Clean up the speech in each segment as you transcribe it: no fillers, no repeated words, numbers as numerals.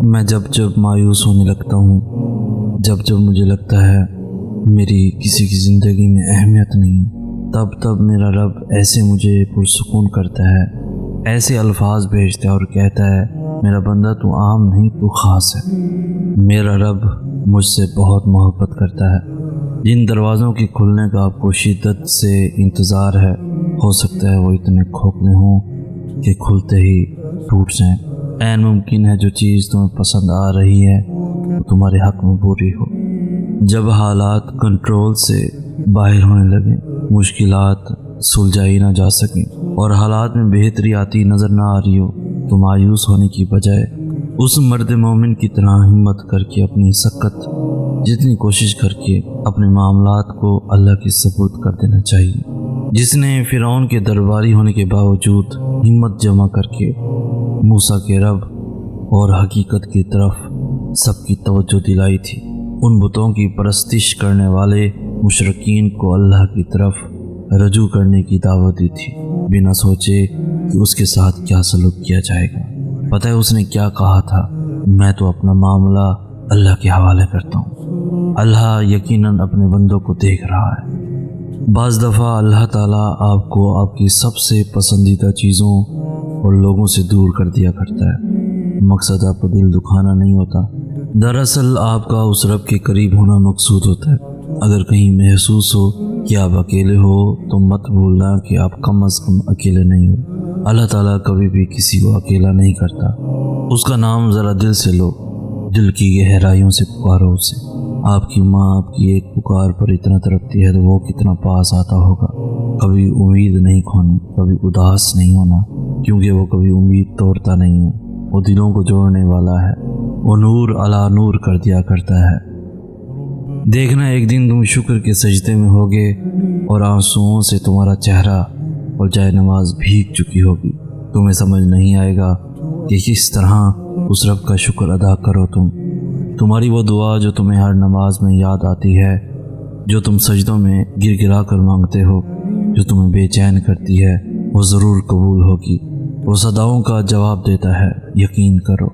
میں جب مایوس ہونے لگتا ہوں، جب مجھے لگتا ہے میری کسی کی زندگی میں اہمیت نہیں، تب میرا رب ایسے مجھے پرسکون کرتا ہے، ایسے الفاظ بھیجتا ہے اور کہتا ہے میرا بندہ تو عام نہیں، تو خاص ہے۔ میرا رب مجھ سے بہت محبت کرتا ہے۔ جن دروازوں کے کھلنے کا آپ کو شدت سے انتظار ہے، ہو سکتا ہے وہ اتنے کھوکھلے ہوں کہ کھلتے ہی ٹوٹ جائیں۔ عین ممکن ہے جو چیز تمہیں پسند آ رہی ہے وہ تمہارے حق میں بری ہو۔ جب حالات کنٹرول سے باہر ہونے لگیں، مشکلات سلجھائی نہ جا سکیں اور حالات میں بہتری آتی نظر نہ آ رہی ہو، تو مایوس ہونے کی بجائے اس مرد مومن کی طرح ہمت کر کے اپنی سخت جتنی کوشش کر کے اپنے معاملات کو اللہ کے سپرد کر دینا چاہیے، جس نے فرعون کے درباری ہونے کے باوجود ہمت جمع کر کے موسیٰ کے رب اور حقیقت کی طرف سب کی توجہ دلائی تھی۔ ان بتوں کی پرستش کرنے والے مشرکین کو اللہ کی طرف رجوع کرنے کی دعوت دی تھی، بنا سوچے کہ اس کے ساتھ کیا سلوک کیا جائے گا۔ پتہ ہے اس نے کیا کہا تھا؟ میں تو اپنا معاملہ اللہ کے حوالے کرتا ہوں، اللہ یقیناً اپنے بندوں کو دیکھ رہا ہے۔ بعض دفعہ اللہ تعالیٰ آپ کو آپ کی سب سے پسندیدہ چیزوں اور لوگوں سے دور کر دیا کرتا ہے۔ مقصد آپ کا دل دکھانا نہیں ہوتا، دراصل آپ کا اس رب کے قریب ہونا مقصود ہوتا ہے۔ اگر کہیں محسوس ہو کہ آپ اکیلے ہو تو مت بھولنا کہ آپ کم از کم اکیلے نہیں ہو۔ اللہ تعالیٰ کبھی بھی کسی کو اکیلا نہیں کرتا۔ اس کا نام ذرا دل سے لو، دل کی گہرائیوں سے پکارو اسے۔ آپ کی ماں آپ کی ایک پکار پر اتنا تڑپتی ہے تو وہ کتنا پاس آتا ہوگا۔ کبھی امید نہیں کھونی، کبھی اداس نہیں ہونا، کیونکہ وہ کبھی امید توڑتا نہیں ہے، وہ دلوں کو جوڑنے والا ہے، وہ نور علی نور کر دیا کرتا ہے۔ دیکھنا ایک دن تم شکر کے سجدے میں ہوگے اور آنسوؤں سے تمہارا چہرہ اور جائے نماز بھیگ چکی ہوگی۔ تمہیں سمجھ نہیں آئے گا کہ کس طرح اس رب کا شکر ادا کرو۔ تمہاری وہ دعا جو تمہیں ہر نماز میں یاد آتی ہے، جو تم سجدوں میں گر گرا کر مانگتے ہو، جو تمہیں بے چین کرتی ہے، وہ ضرور قبول ہوگی۔ وہ صداؤں کا جواب دیتا ہے، یقین کرو۔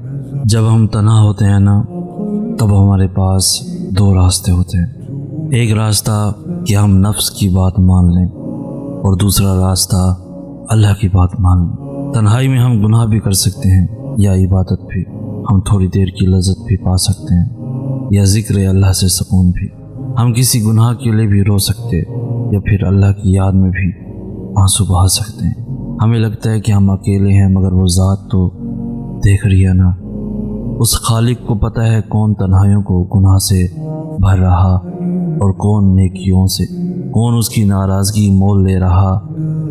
جب ہم تنہا ہوتے ہیں نا، تب ہمارے پاس دو راستے ہوتے ہیں۔ ایک راستہ کہ ہم نفس کی بات مان لیں اور دوسرا راستہ اللہ کی بات مان لیں۔ تنہائی میں ہم گناہ بھی کر سکتے ہیں یا عبادت بھی، ہم تھوڑی دیر کی لذت بھی پا سکتے ہیں یا ذکر اللہ سے سکون بھی۔ ہم کسی گناہ کے لیے بھی رو سکتے یا پھر اللہ کی یاد میں بھی آنسو بہا سکتے ہیں۔ ہمیں لگتا ہے کہ ہم اکیلے ہیں، مگر وہ ذات تو دیکھ رہی ہے نا۔ اس خالق کو پتہ ہے کون تنہائیوں کو گناہ سے بھر رہا اور کون نیکیوں سے، کون اس کی ناراضگی مول لے رہا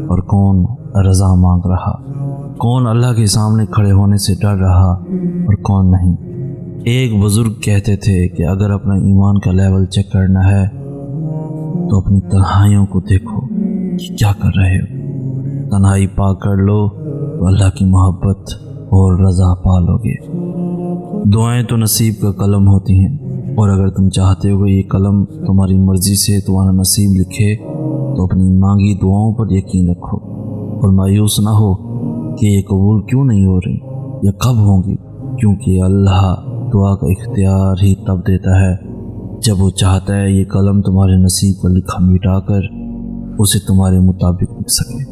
اور کون رضا مانگ رہا، کون اللہ کے سامنے کھڑے ہونے سے ڈر رہا اور کون نہیں۔ ایک بزرگ کہتے تھے کہ اگر اپنا ایمان کا لیول چیک کرنا ہے تو اپنی تنہائیوں کو دیکھو کہ کیا کر رہے ہو۔ تنہائی پا کر لو تو اللہ کی محبت اور رضا پا لو گے۔ دعائیں تو نصیب کا قلم ہوتی ہیں، اور اگر تم چاہتے ہو کہ یہ قلم تمہاری مرضی سے تمہارا نصیب لکھے تو اپنی مانگی دعاؤں پر یقین رکھو اور مایوس نہ ہو کہ یہ قبول کیوں نہیں ہو رہی یا کب ہوں گی، کیونکہ اللہ دعا کا اختیار ہی تب دیتا ہے جب وہ چاہتا ہے یہ قلم تمہارے نصیب کا لکھا مٹا کر اسے تمہارے مطابق لکھ سکے۔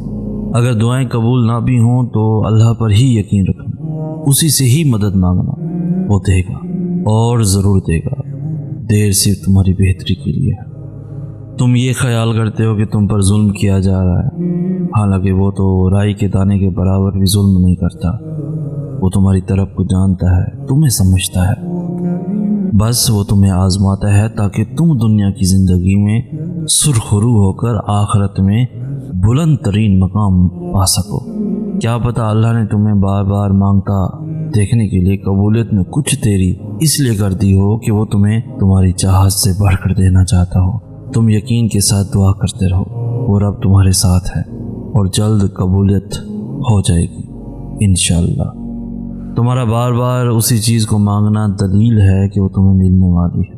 اگر دعائیں قبول نہ بھی ہوں تو اللہ پر ہی یقین رکھنا، اسی سے ہی مدد مانگنا، وہ دے گا اور ضرور دے گا۔ دیر صرف تمہاری بہتری کے لیے ہے۔ تم یہ خیال کرتے ہو کہ تم پر ظلم کیا جا رہا ہے، حالانکہ وہ تو رائی کے دانے کے برابر بھی ظلم نہیں کرتا۔ وہ تمہاری طرف کو جانتا ہے، تمہیں سمجھتا ہے، بس وہ تمہیں آزماتا ہے تاکہ تم دنیا کی زندگی میں سرخرو ہو کر آخرت میں بلند ترین مقام پا سکو۔ کیا پتہ اللہ نے تمہیں بار بار مانگتا دیکھنے کے لیے قبولیت میں کچھ دیری اس لیے کر دی ہو کہ وہ تمہیں تمہاری چاہت سے بڑھ کر دینا چاہتا ہو۔ تم یقین کے ساتھ دعا کرتے رہو، وہ رب تمہارے ساتھ ہے اور جلد قبولیت ہو جائے گی انشاءاللہ۔ تمہارا بار بار اسی چیز کو مانگنا دلیل ہے کہ وہ تمہیں ملنے والی ہے۔